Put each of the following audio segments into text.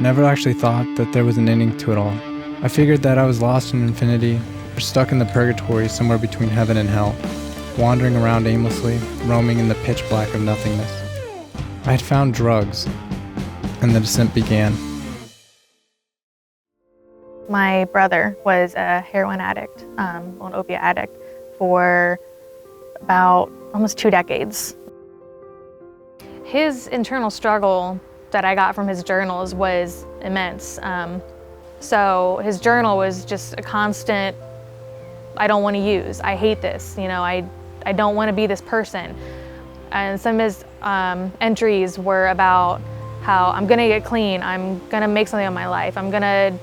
never actually thought that there was an ending to it all. I figured that I was lost in infinity, or stuck in the purgatory somewhere between heaven and hell, wandering around aimlessly, roaming in the pitch black of nothingness. I had found drugs, and the descent began. My brother was a heroin addict, an opiate addict, for about almost 2 decades. His internal struggle that I got from his journals was immense. So his journal was just a constant, I don't want to use, I hate this, I don't want to be this person. And some of his entries were about how I'm gonna get clean, I'm gonna make something of my life, I'm gonna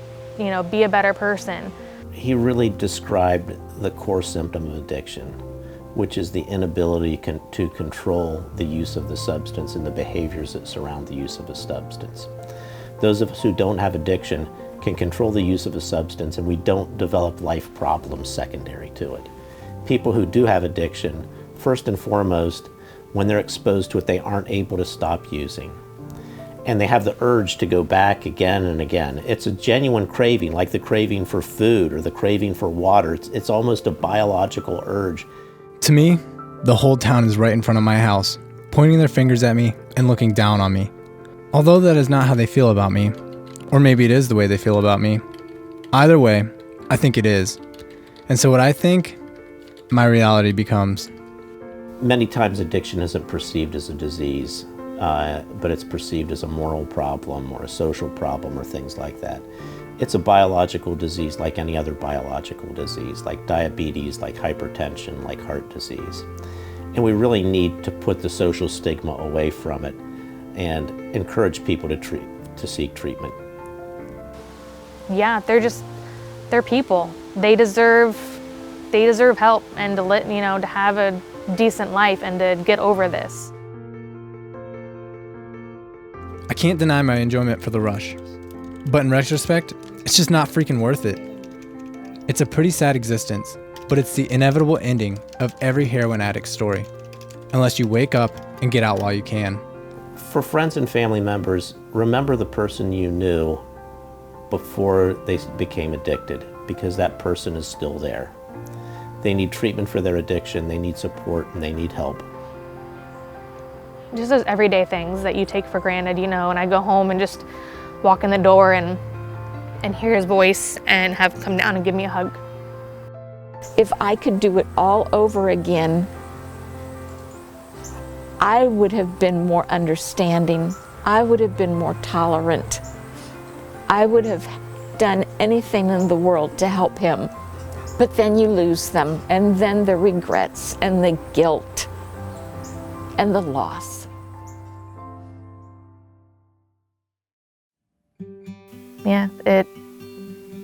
be a better person. He really described the core symptom of addiction, which is the inability to control the use of the substance and the behaviors that surround the use of a substance. Those of us who don't have addiction can control the use of a substance, and we don't develop life problems secondary to it. People who do have addiction, first and foremost, when they're exposed to it, they aren't able to stop using. And they have the urge to go back again and again. It's a genuine craving, like the craving for food or the craving for water. It's almost a biological urge. To me, the whole town is right in front of my house, pointing their fingers at me and looking down on me. Although that is not how they feel about me, or maybe it is the way they feel about me. Either way, I think it is. And so what I think, my reality becomes. Many times addiction isn't perceived as a disease, but it's perceived as a moral problem or a social problem or things like that. It's a biological disease like any other biological disease, like diabetes, like hypertension, like heart disease. And we really need to put the social stigma away from it and encourage people to seek treatment. Yeah, they're people. They deserve help and to have a decent life and to get over this. I can't deny my enjoyment for the rush, but in retrospect, it's just not freaking worth it. It's a pretty sad existence, but it's the inevitable ending of every heroin addict's story, unless you wake up and get out while you can. For friends and family members, remember the person you knew before they became addicted, because that person is still there. They need treatment for their addiction, they need support, and they need help. Just those everyday things that you take for granted, and I go home and just walk in the door and hear his voice and have him come down and give me a hug. If I could do it all over again, I would have been more understanding. I would have been more tolerant. I would have done anything in the world to help him. But then you lose them, and then the regrets and the guilt and the loss. Yeah, it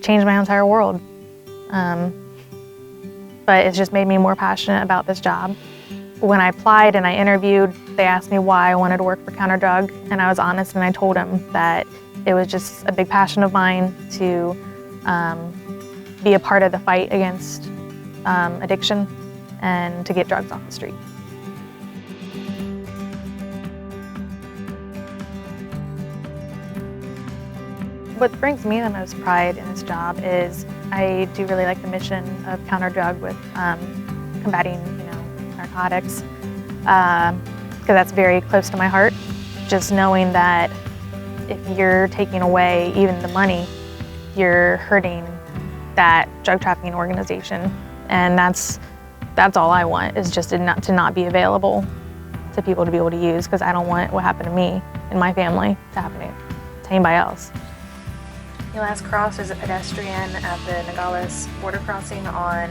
changed my entire world. But it's just made me more passionate about this job. When I applied and I interviewed, they asked me why I wanted to work for Counterdrug, and I was honest and I told them that it was just a big passion of mine to be a part of the fight against addiction and to get drugs off the street. What brings me the most pride in this job is I do really like the mission of Counterdrug with combating, narcotics, because that's very close to my heart. Just knowing that if you're taking away even the money, you're hurting that drug trafficking organization, and that's all I want, is just to not be available to people to be able to use, because I don't want what happened to me and my family to happen to anybody else. He last crossed as a pedestrian at the Nogales border crossing on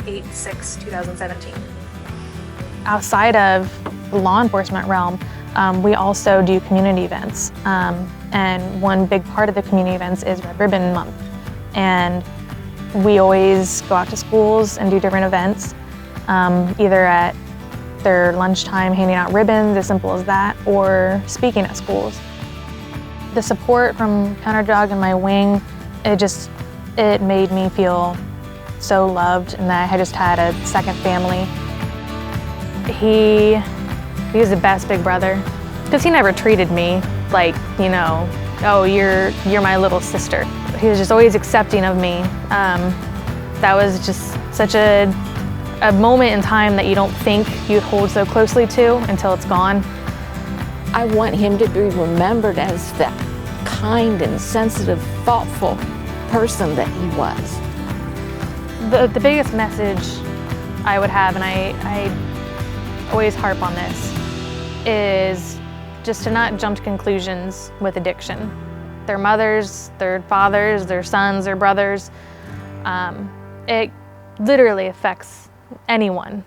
8/6/2017. Outside of the law enforcement realm, we also do community events. And one big part of the community events is Red Ribbon Month. And we always go out to schools and do different events, either at their lunchtime handing out ribbons, as simple as that, or speaking at schools. The support from Counterdrug and my wing, it made me feel so loved, and that I just had a second family. He was the best big brother, because he never treated me like, oh, you're my little sister. He was just always accepting of me. That was just such a moment in time that you don't think you'd hold so closely to until it's gone. I want him to be remembered as the kind and sensitive, thoughtful person that he was. The biggest message I would have, and I always harp on this, is just to not jump to conclusions with addiction. Their mothers, their fathers, their sons, their brothers. It literally affects anyone.